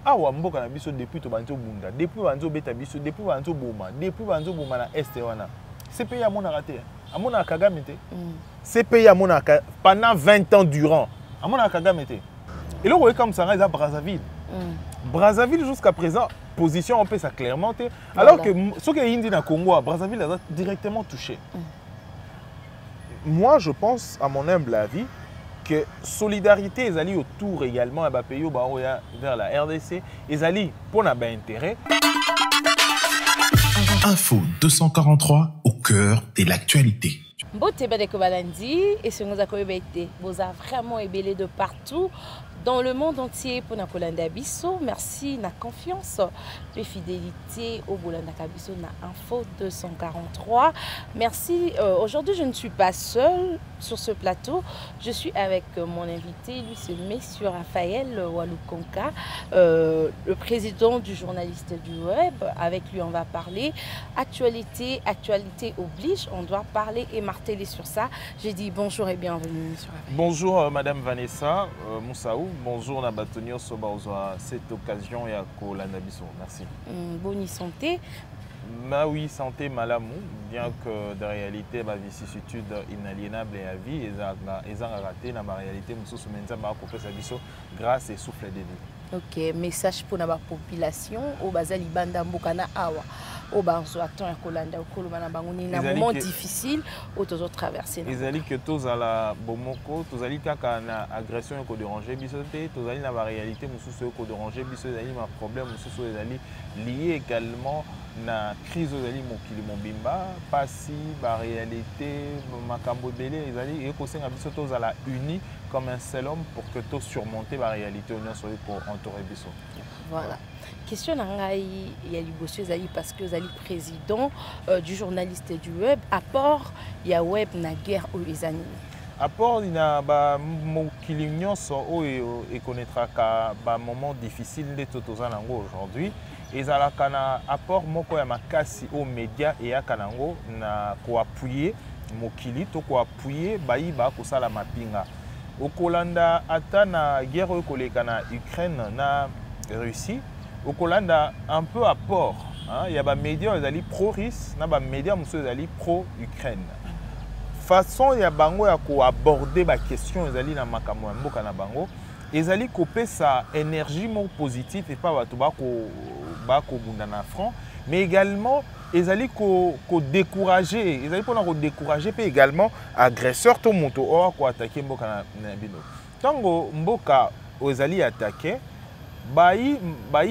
awa mboka na biso depuis to banzo bunda, depuis banzo beta biso, depuis banzo boma, depuis banzo boma na este wana. C'est pays à mon arrêté. À mon Kagame te. C'est pays à mon pendant 20 ans durant. À mon Kagame te. Et là, vous voyez comme ça, il y a Brazzaville. Brazzaville, jusqu'à présent, position, on peut ça clairement. Alors que ceux qui sont Indien à Congo, Brazzaville, a directement touché. Moi, je pense, à mon humble avis, que solidarité, ils allaient autour également à pays vers la RDC, ils allaient pour notre intérêt. Info 243 au cœur de l'actualité. Bote Badeko Balandi et ce nous a été vous a vraiment ébélé de partout dans le monde entier pour na Kolanda Bisso. Merci na confiance et fidélité au Bolanda Kabiso na Info 243. Merci. Aujourd'hui, je ne suis pas seule sur ce plateau. Je suis avec mon invité, lui c'est Monsieur Raphaël Walukonka, le président du journaliste du web. Avec lui, on va parler actualité oblige. On doit parler et marteler sur ça. J'ai dit bonjour et bienvenue, Monsieur Raphaël. Bonjour, Madame Vanessa Moussaou. Bonjour, Nabatonio Sobaozoa. Cette occasion et à Kolanda Bisso. Merci. Bonne santé. Ma oui, santé malamou, bien que de réalité, ma vicissitude inaliénable et à vie, et en raté, dans ma réalité, nous sommes maintenant grâce et souffle de vie. Ok, message pour la population, au Bazali Banda Mbokana Awa, au Banzoaton et Kolanda, au Kolomana Bangouni, un moment difficile, où tous autres traversés. Les alliés que tous à la Bomoko, tous alliés qui ont agression et déranger, bisoté, tous alliés dans la réalité, nous sommes déranger, bisoté, ma problème, nous sommes liés également na crise ozali mokili mobimba pasi ba réalité makambo belé ezali et kosenga biso tozala uni comme un seul homme pour que to surmonter la réalité on soit pour entourer biso. Voilà. Question nangai ya liboso ezali parce que ezali président du journaliste et du web apport ya web na guerre aux ezani. Apport ina ba mokili nyonso oyo e connaîtra ka ba moment difficile de totozana ngo aujourd'hui. Ezalaka na apport moko ya makasi aux médias et à kanango na ko appuyer mokili to ko appuyer bayiba ko sala mapinga okolanda ata na guerre okoleka na Ukraine na Russie okolanda un peu apport il y a ba médias ezali pro russe na ba médias muso ezali pro Ukraine façon ya bango ya ko aborder ba question ezali na makambo ya mboka na bango ezali kopé sa énergie positive et pas bato bako bunda na front mais également ezali ko décourager ezali pona ko décourager pe également agresseur to moto o ko attaquer mboka na bino tango mboka ezali attaquer bayi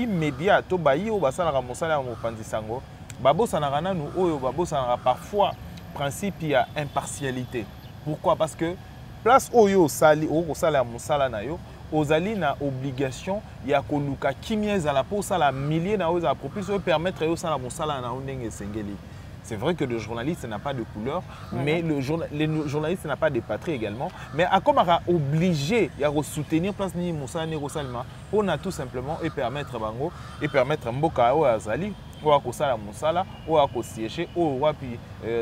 média to bayi o basala ka mosala ya mopanzisango babosana nanu oyo babosana parfois principe ya impartialité. Pourquoi? Parce que place oyo sali o ko sala mosala na yo ozali na obligation ya koluka kimia ezala pour ça la milliers na oza propulsion permettre yo sala mosala na ndenge sengeli. C'est vrai que le journaliste n'a pas de couleur, mais le journaliste n'a pas de patrie également. Mais à comment obligé à soutenir place ni mosala ni rosalma pour na tout simplement et permettre bango et permettre mboka o azali ou à kosala mosala ou à kosiéger ou à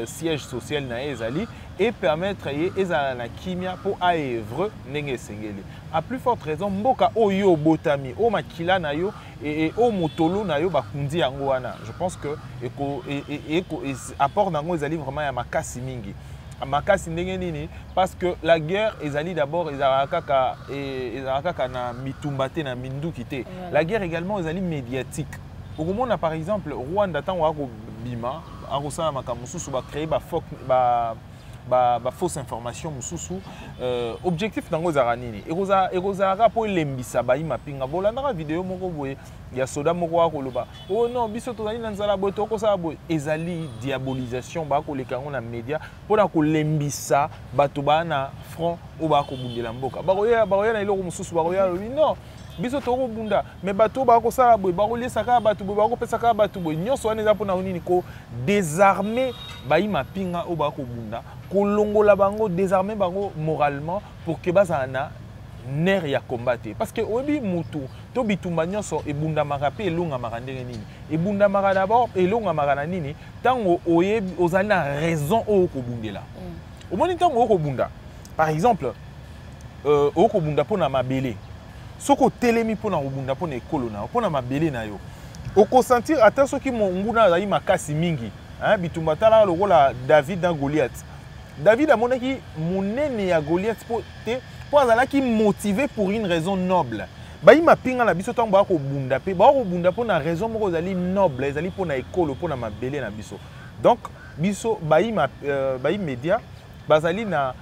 siège social na ezali et permettre ezala na kimia pour aévre ndenge sengeli. À plus forte raison mboka oyo botami o makila na yo et o motolo na yo bakundi yango wana. Je pense que apport nango ezali vraiment ya makasi mingi. Makasi ndenge nini parce que la guerre ezali d'abord ezalaka na mitumbate na minduki te. La guerre également ezali médiatique. Au moment par exemple Rwanda tant wako bima arosala makamususu ba créer ba fausse information mususu objectif nango ezara nini ekozara po lembisa ba imapinga bolanda vidéo moko boye ya soda moko akoloba oh non biso tozali na nzala boye tokosala boye ezali diabolisation ba koleka ngo na média pona ko lembisa bato bana front o ba ko bundela mboka bakoya na iloko mususu bakoya non biso toko bunda mais bato ba ko sala boye ba ko lesaka bato boye ba ko pesaka bato boye nyonso wana eza pona nini ko désarmer ba imapinga o ba ko bunda kolongola bango désarmer bango moralement pour que bazana ner ya combattre parce que obi mutu to bitumba nyonso ebunda marape elonga marandenge nini ebunda mara d'abord elonga marana nini tango oye ozali na raison o ko bundela omoni tango o ko bunda par exemple o ko bunda pona mabele soko telemi pona obunda pona ekolo na pona mabele na yo oko sentir ata soki monguna azali makasi mingi hein bitumba tala lokola David na Goliath. David amonaki monene ya Goliath po azalaki motivé pour une raison noble. Bayi mapinga na biso tango ba ko bunda pe ba ko bunda pona raison moko ezali noble ezali pona ekolo pona mabele na biso. Donc biso bayi média bazali na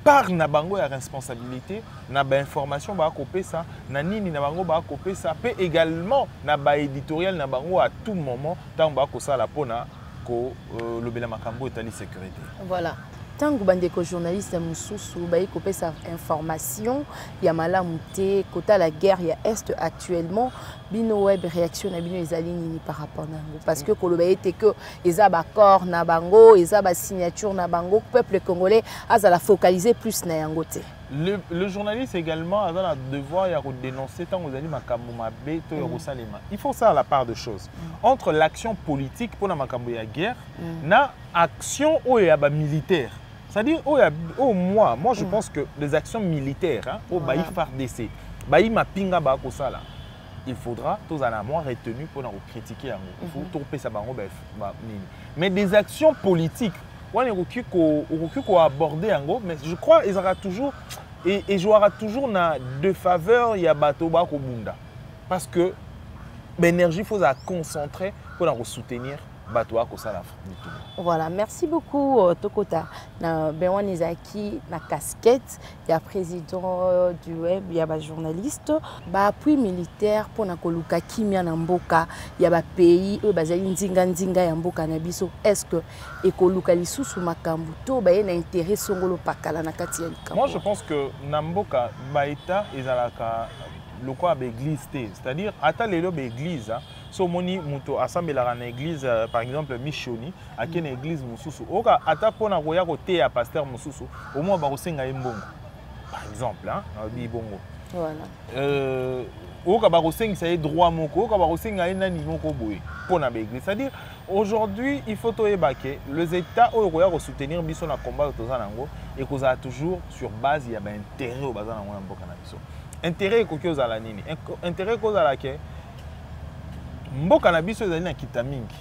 par na bango ya responsabilité na ba information ba kopesa na nini na bango ba kopesa pe également na ba éditorial na bango à tout moment tant ba ko sala pona ko lobela makambo etali sécurité. Voilà. Tant que bandeko journaliste mususu ba kopesa information ya malamu te kota la guerre ya est actuellement bino web réaction na bino ezali nini par rapport nango parce que koloba ete que eza ba accord na bango eza ba signature na bango peuple congolais azala focaliser plus na yango te. Le journaliste également a le devoir de dénoncer tant que vous allez makambo mabe to yosalema. Il faut ça à la part de choses. Entre l'action politique pour la makambo ya guerre na action militaire. C'est-à-dire moi je pense que les actions militaires hein au baï FARDC baï mapinga ba ko sala. Il faudra tous en avoir retenu pour nous critiquer. Il faut tourner ça bango mais des actions politiques on est aborder en mais je crois ils aura toujours et jouera toujours na de faveur ya bato ba ko bunda parce que l'énergie faut la concentrer pour la soutenir bato ba ko sala. Voilà, merci beaucoup Tokota na Benwan Izaki na casquette ya président du web ya ba journaliste ba appui militaire pour na koluka kimia na mboka ya ba pays e bazali nzinga ya mboka na biso est-ce que ekoluka lisusu makambu to ba na intérêt songolo pakala na kati ya likambo. Moi je pense que na mboka ba état ezalaka lokwa ba église te c'est-à-dire ata lelo ba église so moni muto assemblera na église par exemple Michoni akena église mususu oka ata pona koya kote ya pasteur mususu au moins ba kosenga mbongo par exemple hein bi bongo voilà oka ba kosenga ça droit moko oka ba kosenga nani moko boye pona ba église c'est-à-dire aujourd'hui il faut toyebake les états oyo koya ko soutenir biso na combat toza nango et koza toujours sur base ya ba intérêt au baza nango na mboka na biso intérêt ko kyoza la nini intérêt ko za la ke mboka na biso ezali na kita mingi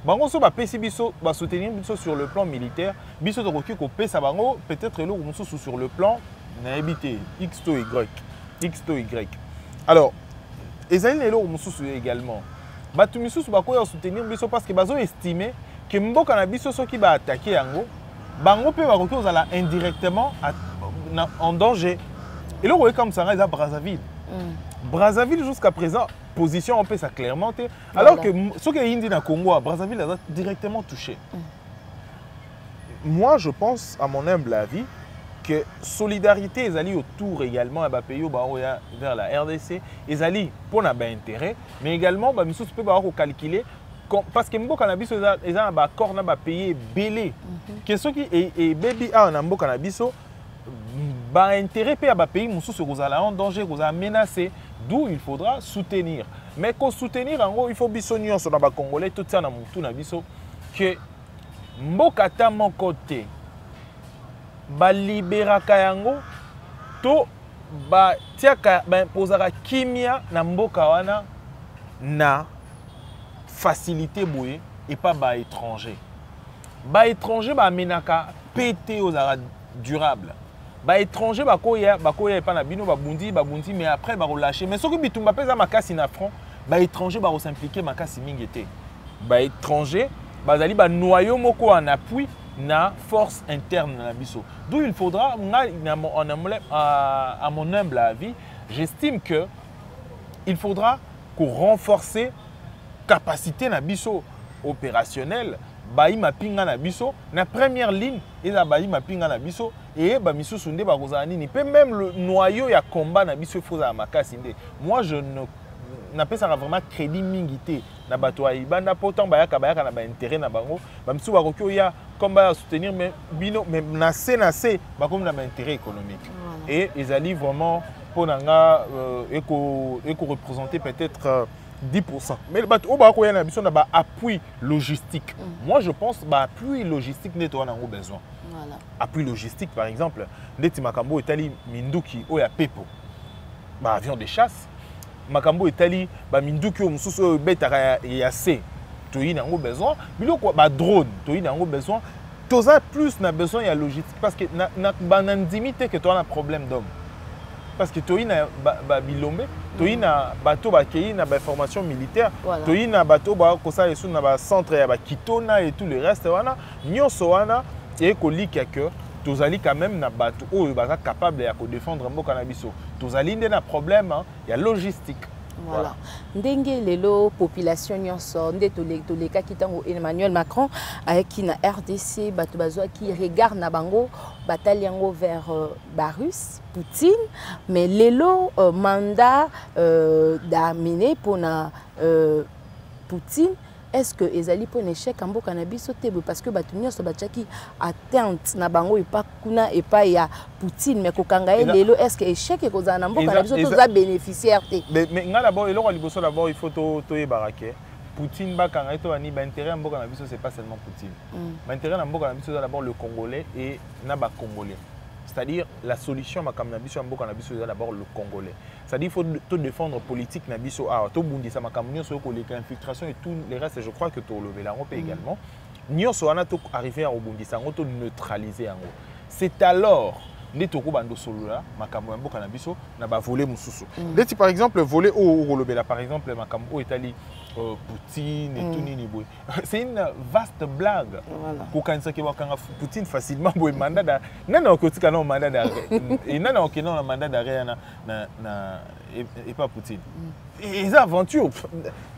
bango so ba pesi biso ba soutenir biso sur le plan militaire biso to koki ko pesa bango peut-être eloko mosusu sur le plan na ebité x to y alors ezali eloko mosusu également batu misusu bakoya soutenir biso parce que bazo estimer que mboka na biso soki ba attaquer yango bango pe bakoki ozala indirectement en danger eloko comme ça eza Brazzaville jusqu'à présent position on peut ça clairement alors que ce qui est indi na Congo Brazzaville a directement touché. Moi je pense à mon humble avis que solidarité ezali autour également à pays vers la RDC ezali pour na intérêt mais également ba misus peut ba calculer parce que mboka na biso eza ba accord na ba pays belé que ce qui est baby na mboka na biso ba intérêt pe ba pays mususu kozala en danger kozala menacé d'où il faudra soutenir mais qu'on soutenir en gros il faut biso nyonso na ba congolais tout ça na mutu na biso que mboka ta mon côté ba liberaka yango to ba tiaka ba posera kimia na mboka wana na facilité boye et pas ba étranger ba menaka pété aux arabes durable ba étranger bakoya pas na bino babundi mais après ba relâcher mais soki bitumba pesa makasi na front ba étranger ba s'impliquer makasi mingete ba étranger bazali ba noyau moko en appui na force interne na biso d'où il faudra à mon humble avis j'estime que il faudra qu'on renforcer capacité na biso opérationnelle bayi mapinga na biso na première ligne eza bayi mapinga na biso et ba misusu nde ba kozala nini pe même le noyau ya combat na biso faut za makasi nde moi je ne n'appelle ça vraiment crédit mingité na bato ya ibanda pourtant bayaka na ba intérêt na bango ba misusu ba kokyo ya combat à soutenir mais bino mais na C ba comme na ba intérêt économique et ezali vraiment pour nanga éco représenter peut-être 10%. Mais on a appui logistique. Moi, je pense que l'appui logistique n'est pas besoin. Voilà. Appui logistique, par exemple, Neti Makambo Etali Minduki Oya Pepo. ba avion de chasse makambo etali ba minduki o mususu betaka ya C toyi nango besoin biloko ba drone toyi nango besoin toza plus na besoin ya logistique parce que na banandimi te que toi un problème d'homme parce que toyi na ba bilombe toyi na bateau ba kei na ba formation militaire toyi na bateau ba kosa esu na ba centre ya ba kitona et tout le reste wana nyonso wana et kolika que tozali quand même na bateau oyo baza capable ya ko défendre mboka na biso tozali nde na problème ya logistique. Voilà. Ndenge lelo population nyonso nde toleka kitango Emmanuel Macron avec qui na RDC bato bazwa qui regarde na bango batali yango vers Barus Poutine mais lelo mandat d'amener pour na Poutine. Est-ce que ezali pour un échec en mboka na biso te parce que bato nyonso batchaki atteinte na bango epa kuna epa ya Poutine mais kokanga lelo est-ce que échec ekozala na mboka na biso toza bénéficiaire te mais nga d'abord eloko liboso d'abord il faut to yebarake Poutine bakanga eto ani ba intérêt en mboka na biso c'est pas seulement Poutine ba intérêt na mboka na biso d'abord le Congolais et na ba Congolais. C'est-à-dire la solution makam na biso mboka na biso d'abord le Congolais. C'est-à-dire il faut tout défendre politique na biso to bundisa makam nyonso ko les infiltration et tout les restes je crois que to lever la Europe également. Nyonso ana to arriver à bundisa to neutraliser yango. C'est alors ndetoko bando solola makambo mboka na biso na ba voler mususu. Deti par exemple voler au rolobela par exemple makambo etali Poutine et tout nini boy. C'est une vaste blague. Kokanisa ke wakanga Poutine facilement boy mandat da nana okotika na mandat d'arrêt. Et nana okena na mandat d'arrêt na et pas Poutine. Ils aventure.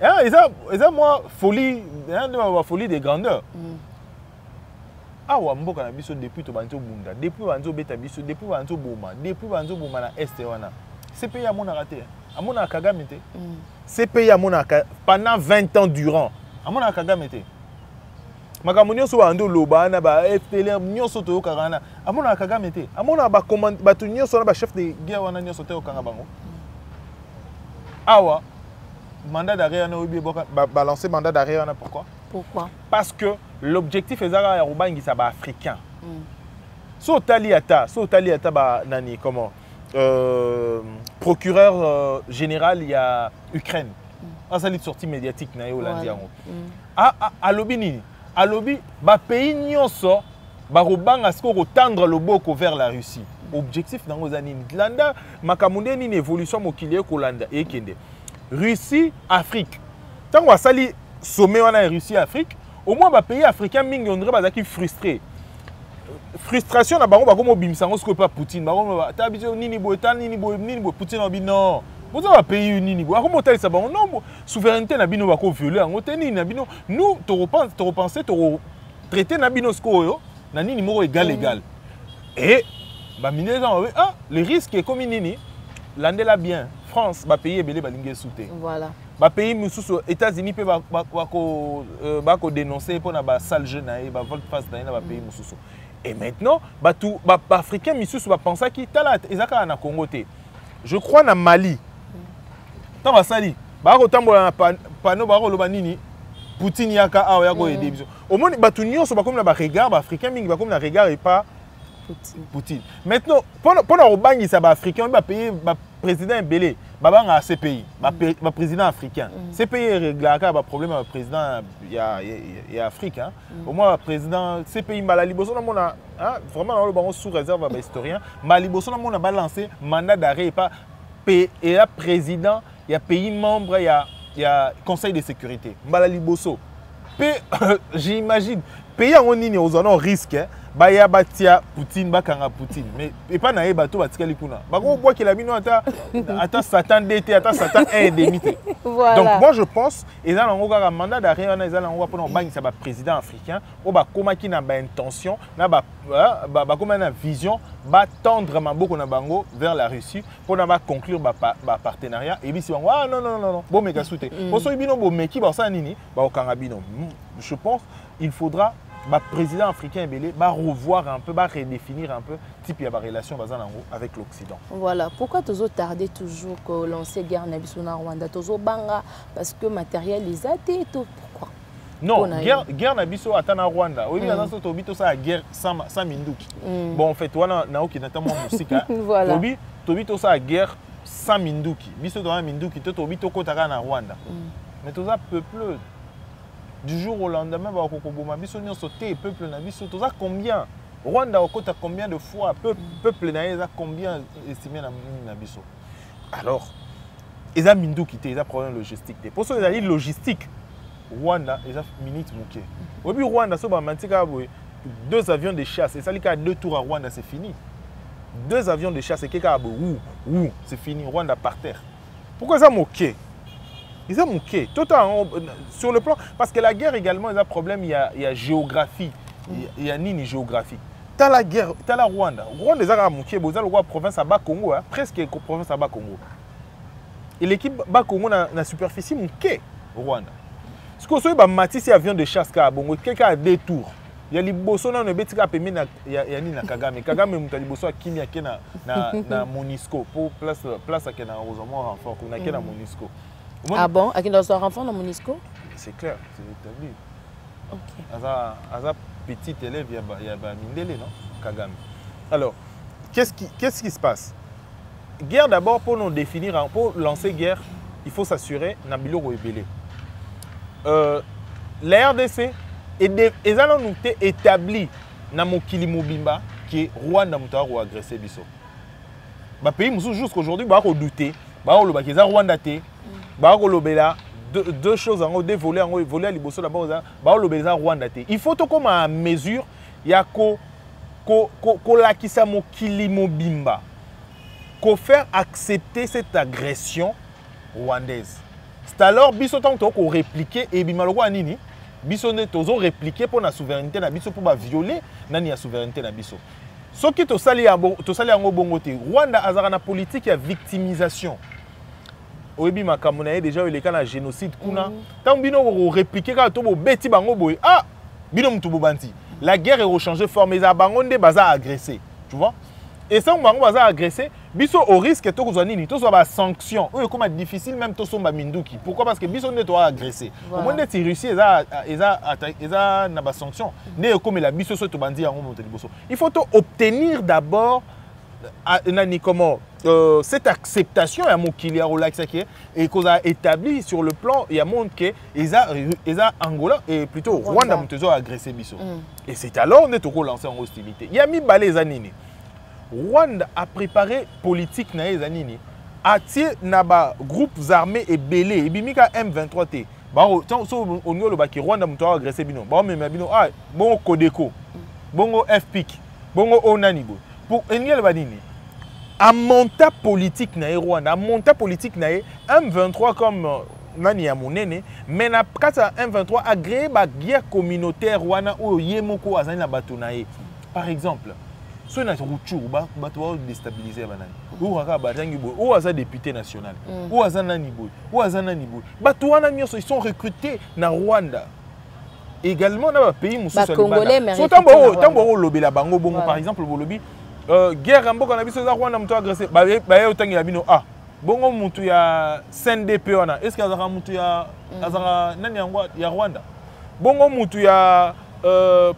Ils ont moi folie, hein, folie de grandeur. Awa mboka na biso depuis to banzo bunda, depuis banzo beta biso, depuis banzo boma, depuis banzo boma na este wana. C'est pays à mon raté. À mon Kagame te. C'est pays à mon pendant 20 ans durant. À mon Kagame te. Makamunyo so ando loba na ba FTL nyonso to karana. À mon Kagame te. À mon ba commande ba to nyonso na ba chef de guerre wana nyonso te okanga bango. Awa mandat d'arrêt na obi ba lancer mandat d'arrêt na pourquoi? Pourquoi? Parce que l'objectif est ya rubangi ça ba africain. So taliata ba nani comment procureur général il y a Ukraine. Ça c'est sortie médiatique na Hollande yango. A lobby nini? A lobby ba pays nyonso ba rubanga sko tendre le boko vers la Russie. Objectif nango za nini? Landa makamunde nini évolution mokilier ko landa ekende. Russie Afrique. Tango asali sommet wana Russie Afrique, au moins ba pays africain mingi on dirait bazaki frustré. Frustration na bango bako mo bimsango ce que pas Poutine. Bango ta biso nini boy Poutine obi non. Vous avez pays nini boy. Ako motali sa bango non souveraineté na bino bako violer ngo te nini na bino. Nous to repenser to traiter na bino sko yo na nini moko égal. Et ba mineza le risque est comme nini landela bien. France ba pays ebele balinge souté. Voilà. Ba pays mususu États-Unis peut bako dénoncer pour na ba sale jeune ba volte face na ba pays mususu. Et maintenant ba tout ba africain mususu ba penser qui tala ezaka na Congo te. Je crois na Mali. Tant ba sali ba ko tambola na panneau ba ko loba nini Poutine yaka awa yako aider biso. Au moins ba tout nyonso ba comme na ba regard ba africain mingi ba comme na regard et pas Poutine. Maintenant pour na robangisa ba africain ba pays ba président belé babanga à CPI ba président africain CPI réglaka ba problème ba président ya Afrique hein au moins président CPI malali boso na mona hein vraiment le bango sous réserve ba historien mali boso na mona ba lancer mandat d'arrêt et pas et la président il y a pays membre il y a conseil de sécurité malali boso j'imagine pays en nini aux en risque hein baya batia Poutine bakanga Poutine mais et pas na e bato batikali kuna bako bois que la bino ata Satan DT ata Satan 1,5. Voilà. Donc moi je pense et là on a un mandat d'arrêt on a là on va prendre banque ça ba président africain o ba komaki na ba intention na ba comme na vision ba tendre maboko na bango vers la Russie pour na ba conclure ba partenariat et bi si bango non bon meka souté poso bino bo meki ba ça nini ba okanga bino je pense il faudra le président africain va revoir un peu, va redéfinir un peu type de relation avec l'Occident. Voilà. Pourquoi tu as tardé toujours que lancer guerre na Rwanda? Tu banga parce que matériel les a été pourquoi? Non, guerre na biso atana Rwanda. Oui, là dans to bito ça guerre sans minduki. Bon en fait, wana na oki natama musique. Voilà. To bito ça guerre sans Minduki. Biso toza Minduki, to tobi to kotaka na Rwanda. Mais toza peuple du jour au lendemain ba kokoboma biso nyonso te peuple na biso toza combien? Rwanda okota combien de fois peuple na eza combien estimé na biso. Alors eza Minduki te eza problème logistique te. Pour ça ezali logistique Rwanda eza minute moké. Obi Rwanda so ba mantika boy 2 avions de chasse et ça li ka 2 tours à Rwanda c'est fini. 2 avions de chasse et quelqu'un a où c'est fini, Rwanda par terre. Pourquoi ça moqué? Ils ont moqué. Tout sur le plan, parce que la guerre également, il y a un problème, il y a géographie. Il y a ni géographie. Tu as la guerre, tu as la Rwanda. Rwanda, ils ont moqué, ils ont la province à Bas-Congo, presque province à Bas-Congo. Et l'équipe Bas-Congo a la superficie moqué, Rwanda. Ce qu'on sait, c'est un avion de chasse, quelqu'un a 2 tours. Il y a les bossons dans le bétika pemi na yani na Kagame. Kagame mutali bosso a kimi yake na Monisco pour place à na Rosamond renfort qu'on a na Monisco. Ah bon, à qui dans son renfort na Monisco? C'est clair, c'est établi. OK. Aza petit élève il y a Mindele non Kagame. Alors, qu'est-ce qui se passe? Guerre d'abord pour nous définir pour lancer guerre, il faut s'assurer na biloko ebele. La RDC et ça nous établi dans mokili mobimba qui est Rwanda muta ro agressé biso. Ba pays musu jusqu'aujourd'hui ba ko douter, ba ko loba keza Rwanda te, ba ko lobela deux choses en deux voler à liboso là-bas ba ko lobela Rwanda te. Il faut to comme à mesure ya ko lakisa mokili mobimba. Ko faire accepter cette agression rwandaise. C'est alors biso tant ko répliquer et bimaloko anini biso ne tozo répliquer pour la souveraineté na biso pour ba violer nani ya souveraineté na biso. Ce qui to sali yango bongo te Rwanda azara na politique ya victimisation. Oyebi makambo na ye déjà le cas na génocide kuna tant bino ko répliquer ka to bo beti bango boy ah bino mutu bobanti. La guerre est rechangée forme za bango nde baza agressé, tu vois? Et ça bango baza agressé biso au risque to kozwa nini to so ba sanction oyo comme difficile même to somba Minduki. Pourquoi? Parce que biso ne doit agresser. Au moins de Russie eza na ba sanction ne comme la biso so to bandi yango monte liboso. Il faut to obtenir d'abord nani comment cette acceptation ya mokili ya relax et qu'on a établi sur le plan il y a monde que eza Angola et plutôt Rwanda montezo agressé biso. Et c'est alors ne to ko lancer en hostilité. Il y a mi balé za nini. Rwanda a préparé politique na ezanini atie na ba groupes armés et belé et bimika M23 t ba so onyo lo ba ki Rwanda muto agressé bino ba me bino ah bongo Codeco bongo FPIC bongo onanibo pour enye ba nini a monta politique na Rwanda a monta politique na M23 comme nani ya monene mais na kata M23 a créé ba guerre communautaire wana o yemoko azani na bato na ye par exemple. Si on a déstabilisé, ou on a député national, ou ils sont recrutés dans Rwanda. Également dans le pays, Congolais, par exemple, guerre en Rwanda, Rwanda agressé. Ah, bongo mutu ya CNDP wana. Est-ce qu'il y a mutu ya Rwanda? Bongo mutu ya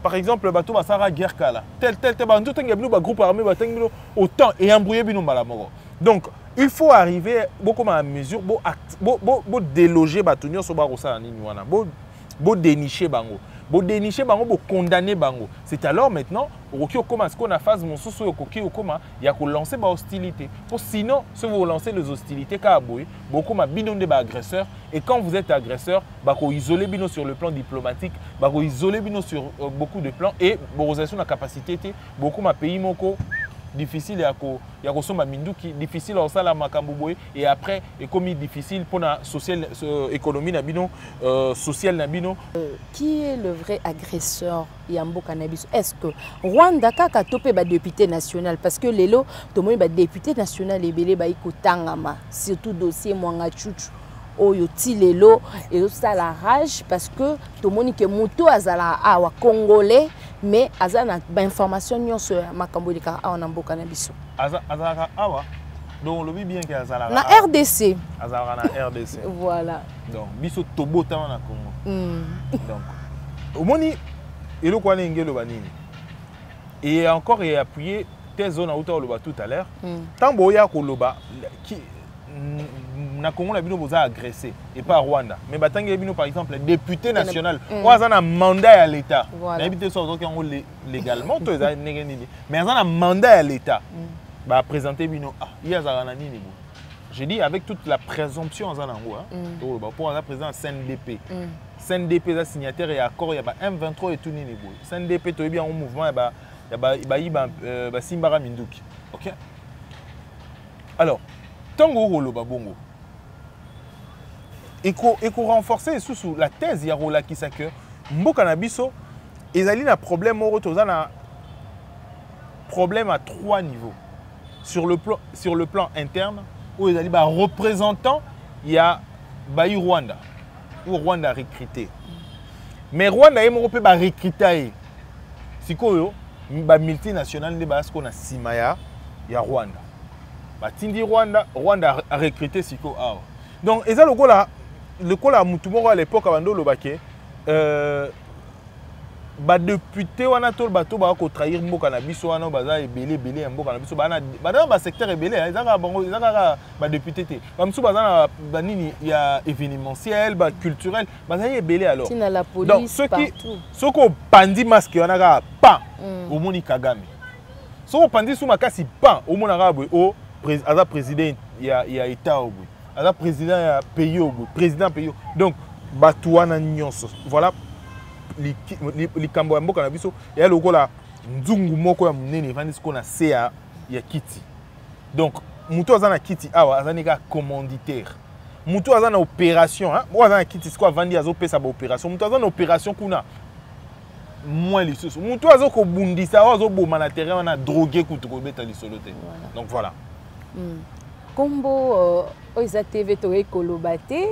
par exemple, bateau basara guerre kala. Tel bantu tangi bino ba groupe armé ba tangi bino autant et embrouiller bino malamoko. Donc, il faut arriver beaucoup à mesure bo déloger bateau nyonso ba rosa nini wana. Bo dénicher bango. Bo dénicher bango bo condamner bango. C'est alors maintenant Roki Okoma ce qu'on a phase mon soso Okoki Okoma il y a qu'on lancer ba hostilité. Sinon, si vous lancez les hostilités ka boy, beaucoup ma bino de ba agresseur et quand vous êtes agresseur, ba ko isoler bino sur le plan diplomatique, ba ko isoler bino sur beaucoup de plans et borosation la capacité beaucoup ma pays moko difficile ya ko somba Minduki difficile au sala makambo boy et après et comme difficile pour la social économie na bino social na bino. Qui est le vrai agresseur Yambo Cannabis? Est-ce que Rwanda kaka topé ba député national parce que lelo to moi ba député national ebele ba ikotangama surtout dossier Mwanga Chuchu oyo ti lelo et ça la rage parce que to moni que moto azala awa congolais mais azana ba information nyonso makambo dika awa na mboka na biso azala awa donc le bien que azala na RDC azala na RDC voilà donc biso tobota na Congo donc au moni elo kwa ngelo banini et encore et appuyer tes zones à hauteur le tout à l'heure tant boya ko loba na Congo, nous avons agressé, et pas Rwanda. Mais nous, par exemple, député national, on a un mandat à l'État. Légalement, mais on a un mandat à l'État. Présenter je dis avec toute la présomption en Zanango, pour un président CNDP. CNDP est signataire et accord, il y a M23 et tout. CNDP est bien en mouvement, il y a Simbara Minduki. Ok? Alors, Tango Rolo Babongo. Et qu'on renforcer sous la thèse, il y a Rola qui s'accueille. Mboka Nabiso, ils ont un problème problème à 3 niveaux. Sur le plan interne, où ils ont un représentant, il y a Rwanda. Où Rwanda a recruté. Mais Rwanda est recruté. Si quoi, multinational, il y a Simaya, il y a Rwanda. Tindi Rwanda a recruté Siko Awa. Donc, et ça, le cas à Moutoumoro à l'époque, avant de l'Obake, député, on a tout le bateau qui a trahi Mboka Nabiso, on a belé Mboka Nabiso, dans le secteur est belé, il y a député. Il y a événementiel, culturel, il y a belé alors. Donc, ceux qui ont pandi masque, on a pas au Moni Kagame. Ceux qui ont pandi sous Makasi, pas au Moni Arabe, Aza président, il y a État au bout. Aza président, il y a pays au bout. Président pays. Donc, Batouana Nyonso. Voilà. Les Kamboambo Kanabiso. Et là, le là, Nzungu Moko ya Mnene, Vandis Kona Sea, il y a Kiti. Donc, Moutou Azana Kiti, Aza n'est commanditaire. Moutou Azana opération. Moi, Azana Kiti, c'est quoi Vandi Azo Pesa opération. Moutou Azana opération Kuna. Moins les sous. Moutou Azo Kobundisa, Azo Bomanatere, on a drogué Koutokobeta l'isoloté. Donc voilà. Combo TV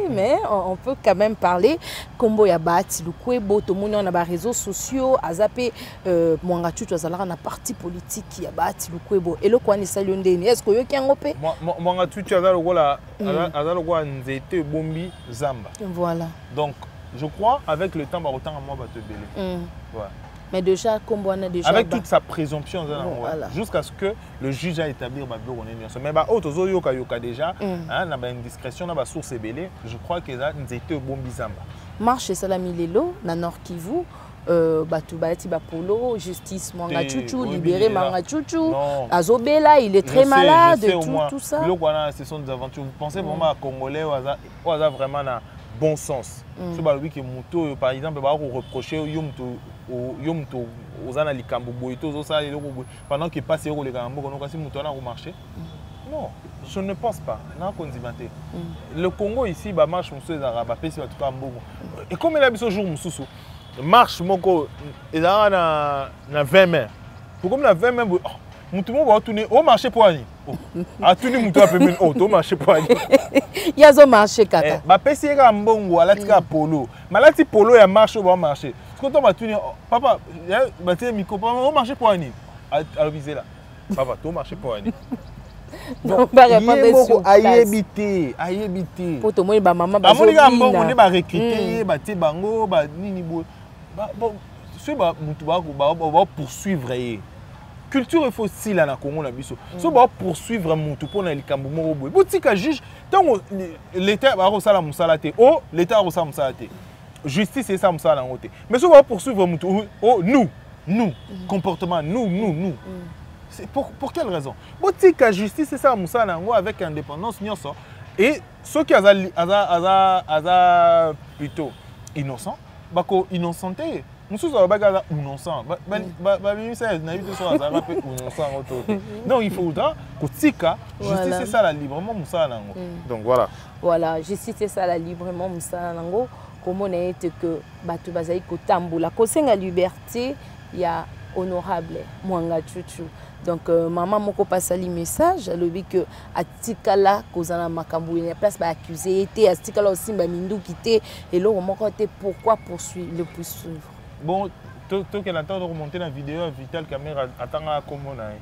mais on peut quand même parler Combo ya bati lukwebo to moni on a ba réseaux sociaux azape mwanga tutu azala na parti politique ya bati lukwebo et le kwani salondeni est-ce que yo kiango pe mwanga tutu azala kwa nzete bombi zamba voilà donc je crois avec le temps ba autant à moi ba te belé voilà. Mais déjà, comme on a déjà... Avec toute sa présomption, voilà. Jusqu'à ce que le juge a établi ma bureau. Mais autres yoka déjà, on a une discrétion, on a une source ébélée. Je crois que ça nous était au bon bizamba. Marche Salami Lelo, na Nord Kivu, Batoubati Bapolo, justice Manga Chouchou, libéré Manga Chouchou, Azobela, il est très malade, tout ça. Ce sont des aventures. Vous pensez vraiment à Congolais, ou à vraiment un bon sens. Par exemple, on reproche pendant qu'il passe au marché. Non, je ne pense pas. Le Congo ici, marche et comme il a mis ce jour, marche il a 20 mètres. Pour comme il a 20 mètres, tout le monde va tourner au marché pour aller. A tout le monde va faire au marché pour aller. Il y a un marché kata. Ba pesi ka mbongo alatika polo. Malati polo ya marche au marché. Quand on va tourner papa, ba te miko au marché pour aller. À viser là. Papa, au marché pour aller. Donc ba répondre sur ayebité. Pour to moi ba maman ba zo. Amoni mbongo ne ba recruter, ba te bango, ba nini bo. Bon, ce ba mutu ba poursuivre. Culture il faut aussi là na Congo na biso. So ba poursuivre mutu pour na likambo moko boy. Botika juge tant l'état ba ko sala musala te. Oh, l'état ko sala musala te. Justice c'est ça musala ngote. Mais so ba poursuivre mutu oh nous comportement nous. C'est pour quelle raison? Botika justice c'est ça musala ngo avec indépendance nyonso et ceux qui aza plutôt innocent bako innocenté. Non, il faudra que Tika, justice c'est ça la librement Moussalango. Donc voilà. Voilà, justice c'est ça la librement Moussalango. Comment on est que Batu Bazaï Kotamboula, Kosenga liberté, il y a honorable Mwanga Chouchou. Donc maman moko passe le message, elle dit que atikala kozana makambo il y a place ba accusé était atikala aussi ba mindu quitté et là on côté pourquoi poursuivre. Bon, tu as l'attente de remonter la vidéo Vital Caméra attends comment on a.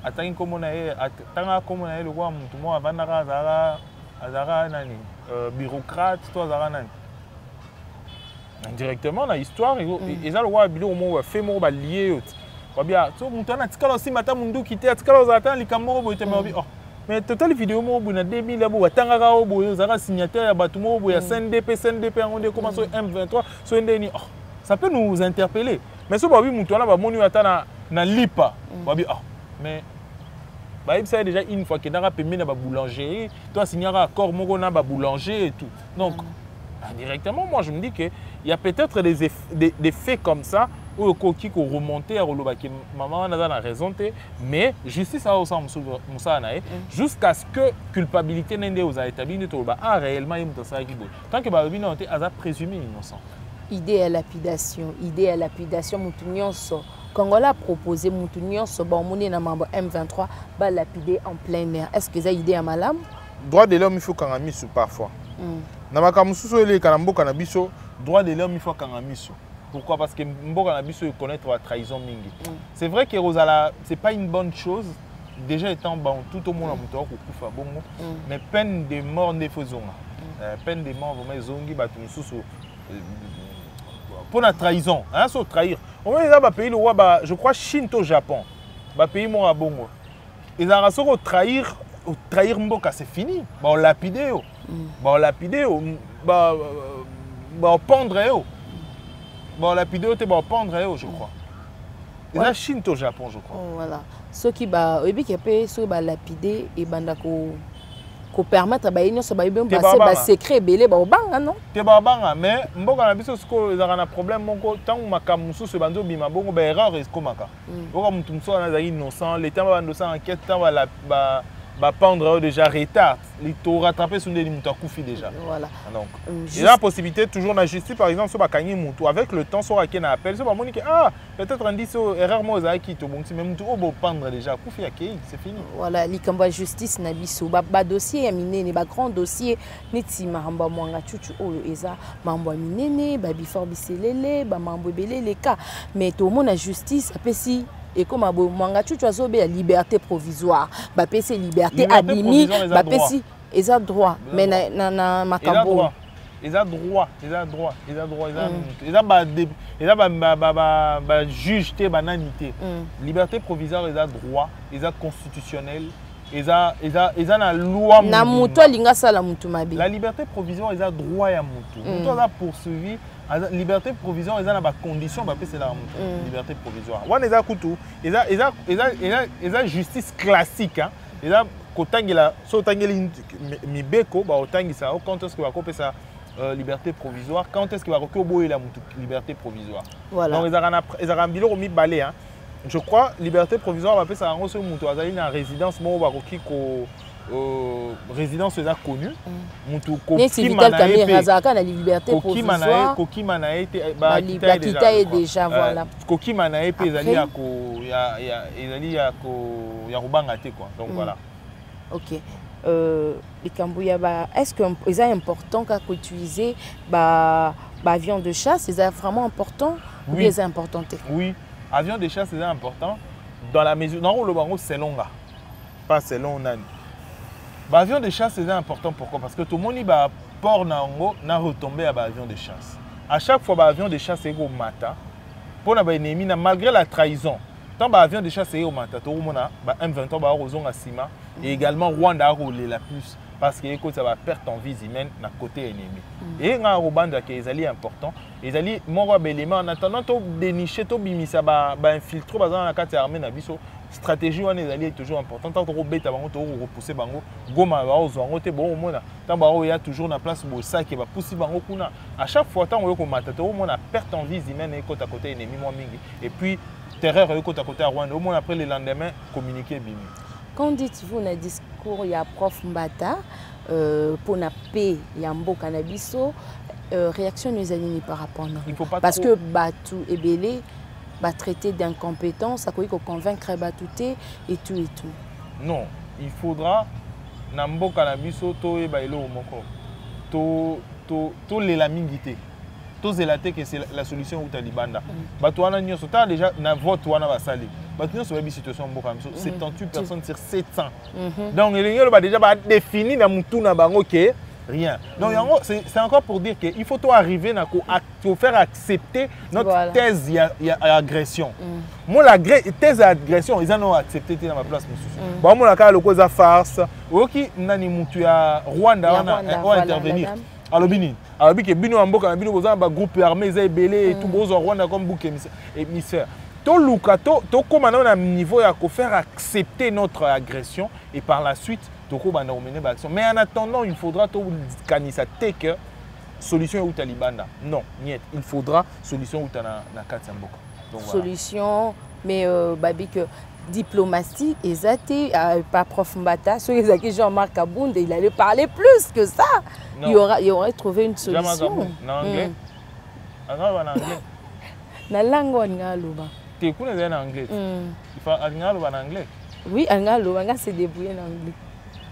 Attends comment on a. Attends comment on a le roi tout monde avant azara nani bureaucrate toi azara nani. Directement la histoire et ça le roi bilo mo fait mo ba lié. Bien, so mutana tikala aussi mata mundu quitté tikala ozata likambo boite ma bi oh mais total vidéo mo bu na 2000 ya bo tangaka obo zaka signataire ya batu mo bo ya CNDP on est comment M23 so ndeni ça peut nous interpeller mais so ba bi mutu na ba moni ata na lipa ba bi mais bah, ça déjà une fois que dans payé na ba boulangerie toi signera accord moko na ba boulanger et tout donc directement moi je me dis que il y a peut-être des faits comme ça où qui ko remonter à roloba que maman na na raison mais justice a aussi musa na jusqu'à ce que culpabilité n'ende aux établis ne toba réellement il mutasa ki bo tant que ba bino te aza présumé innocent idée à lapidation mutu nyonso Congolais a proposé mutu nyonso ba moni na mambo M23 ba lapider en plein air. Est-ce que ça idée à malam? Droit de l'homme il faut qu'on a mis sur parfois. Na makamususo ele kanamboka na biso droit de l'homme il faut qu'on a mis sur. Pourquoi? Parce que mboka na biso connaître la trahison mingi. C'est vrai que Rosala c'est pas une bonne chose déjà étant bon tout au monde a muto ko kufa bongo mais peine de mort ne faisonga. Peine de mort vraiment zongi batu mususo pour la trahison, hein, so trahir. On va dans pays le roi, je crois Chine au Japon, bah pays mon abongo. Ils ont raison trahir mboka c'est fini. Bah on lapide bah on lapide bah on pendre bah on lapide bah on pendre je crois. Ils ont Chine au Japon je crois. Voilà. Ceux qui bah et puis qui peut ceux bah lapider et bandako ko permettre ba union so ba bien passer ba secret belé ba obanga non te ba banga mais mboka na biso siko ezaka na problème moko tangu makamusu so bando bima bongo ba erreur eskomaka boka mutu muso na za innocent l'état ba bando sa enquête tan ba pendre déjà retard li to rattraper sur des mutu akufi déjà voilà donc il y a la possibilité toujours na justice par exemple so ba kanyi mutu avec le temps so akena appel so ba moni que peut-être indice erreur mo za ki to bonti même mutu obo pendre déjà akufi ya kei c'est fini voilà li kamba justice na biso ba dossier ya minene ba grand dossier neti mahamba mwanga chuchu oyo eza mambo ya minene ba before biselele ba mambo belele ka mais to mona justice apesi et comme abo mwanga chuchu azobe ya liberté provisoire ba pesi liberté abimi ba pesi eza droit mais na makambo ils ont droit ba juge te bananité liberté provisoire ils ont droit ils ont constitutionnel ils ont la loi na muto linga sala mutu mabe la liberté provisoire ils ont droit ya mutu mutu a poursuivi liberté provisoire ils ont la condition ba pesi la mutu liberté provisoire wana eza kutu ils ont justice classique hein ils ont kotangela so tangeli mibeko ba otangisa quand est-ce que va kopesa liberté provisoire quand est-ce que va koboye la liberté provisoire voilà donc ils ont biloko mibale hein je crois liberté provisoire va pesa ngo so mutu azali na résidence mo ba koki ko résidence eza connue mutu koki manaye azaka na liberté provisoire koki manaye ba kita déjà voilà koki manaye pe ezali ya ko ezali ya ko ya robanga te quoi donc voilà. Ok. Est-ce que c'est important qu'on utilise avion de chasse? C'est vraiment important? Oui. Ou bien c'est important? Oui, avion de chasse c'est important dans la mesure non le bango c'est long là, pas c'est long nani. Avion de chasse c'est important pourquoi? Parce que tout le monde va port nango na retomber à avion de chasse. À chaque fois avion de chasse c'est au matin pour na ba ennemi malgré la trahison. Tant avion de chasse c'est au matin tout le monde ba M23 ba rozonga sima. Et également Rwanda a roulé la plus parce que ça va perdre en vie humaine na côté ennemi. Et nga Rwanda qui est important, ils allaient mon élément en attendant to dénicher to bimisa ba infiltrer bazan na carte armée na biso stratégie wana ezali toujours important tant to beta bango to repousser bango goma ba ozwango te bon mona tant ba ya toujours na place bo ça qui va pousser bango kuna à chaque fois tant ko mata to mona perte en vie humaine et côté à côté ennemi moi mingi et puis terreur côté à côté à Rwanda au moins après le lendemain communiquer bimi. Quand dites-vous dans le discours, il y a prof Mbata pour la paix, il y a un beau cannabis, réaction nous aligne par rapport à nous. Parce que Batou et Belé va traiter d'incompétence, ça peut convaincre Batouté et tout et tout. Non, il faudra Nambo cannabis to e bailo moko. To les la mingité. To zelaté que c'est la solution au Talibanda. Batouana nyoso ta déjà na vote wana va sali. Maintenant, c'est une situation 78 personnes sur 700. Donc, il va déjà définir dans Moutouna Bango que rien. Donc, c'est encore pour dire qu'il faut toi arriver à faire accepter notre thèse d'agression. Moi, la thèse d'agression, ils ont accepté dans ma place. Bon, moi, la cause de farce, ok, nani mutu ya Rwanda va intervenir. Alors, que bino amboka, bino boza ba groupe armé, ils belé et tout bozo Rwanda comme bouc émissaire. To luka to comme on a un niveau à faire accepter notre agression et par la suite mais en attendant, il faudra que solution ou talibanda. Non, il faudra solution ou na Katsamboko. Solution, mais babi que diplomatie, exacté, pas prof Mbata, ceux qui Jean-Marc Abounde, il allait parler plus que ça. Il y aurait trouvé une solution. En anglais. En anglais. Na langue en anglais. Tu connais en anglais. Il faut en anglais. Oui, en anglais, on s'est débrouillé en anglais.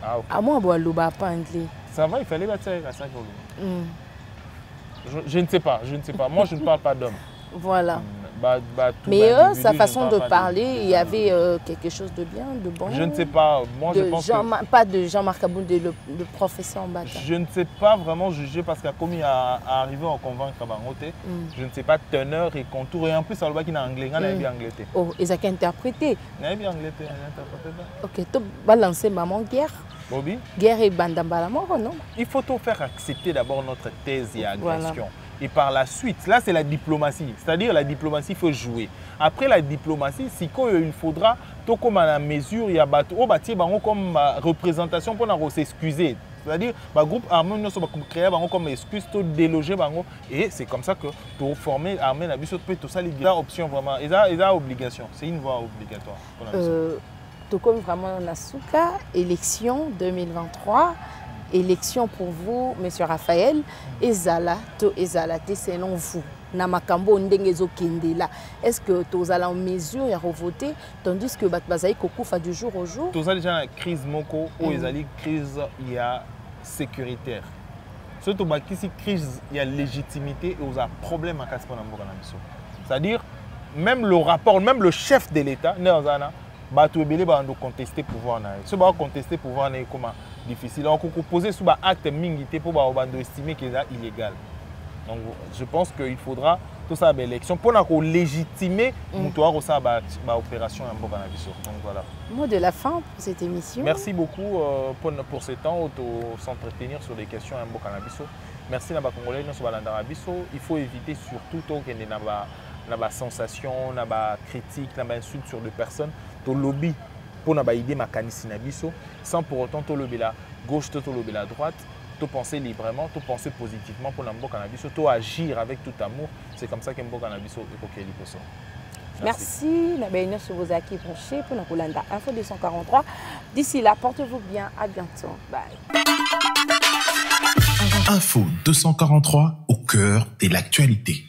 Ah, okay. À moi, je ne pas anglais. Ça va, il fallait battre à ça. Je ne sais pas, Moi, je ne parle pas d'homme. Voilà. Mais eux, sa façon de parler, il y avait quelque chose de bien, de bon. Je ne sais pas. Moi, je pense pas de Jean-Marc Abounde, le professeur Mbata. Je ne sais pas vraiment juger parce qu'à comme il a arrivé à convaincre Bangote, je ne sais pas teneur et contour. Et en plus, ça veut dire qu'il est anglais. Il a bien anglais. Oh, ils ont interprété. Il a bien anglais. Ok, tu vas lancer maman guerre. Bobby. Guerre et bandambala, non? Il faut tout faire accepter d'abord notre thèse et agression. Voilà. Et par la suite, là c'est la diplomatie. C'est-à-dire la diplomatie, il faut jouer. Après la diplomatie, si il faudra, tout comme à la mesure, il y a comme représentation pour s'excuser. C'est-à-dire le groupe armé nous sommes créés comme excuse, tout déloger et c'est comme ça que pour former armée la biso tout ça les options vraiment. Ils ont obligation. C'est une voie obligatoire. Tout comme vraiment Nasuka, élection 2023. Élection pour vous, M. Raphaël, Ezala, selon vous, Namakambo Ndengezo Kendela. Est-ce que vous allez en mesure de voter, tandis que Batbazaï Kokoufa du jour au jour? Vous avez déjà une crise moko, ou une crise sécuritaire. Surtout une crise, il y a légitimité et vous avez un problème à casser. C'est-à-dire, même le rapport, même le chef de l'État, Batouébélé va contester le pouvoir. Si on contester le pouvoir, comment difficile. On peut poser sous un acte mingité pour estimer qu'il est illégal. Donc je pense qu'il faudra tout ça l'élection pour légitimer l'opération en Boganabiso. Donc voilà. Mot de la fin pour cette émission. Merci beaucoup pour ce temps de s'entretenir sur les questions en Boganabiso. Merci à Congolais sur l'Andarabiso. Il faut éviter surtout qu'il y ait des sensations, des critiques, des insultes sur des personnes. Le lobby pour n'avoir idée sans pour autant tout lobby la gauche, tout lobby la droite, tout penser librement, tout penser positivement pour l'ambo cannabis, tout agir avec tout amour. C'est comme ça qu'un bon cannabis est coquille pour ça. Merci. Nous sur vos acquis branchés pour la Kolanda Info 243. D'ici là, portez-vous bien. À bientôt. Bye. Info 243 au cœur de l'actualité.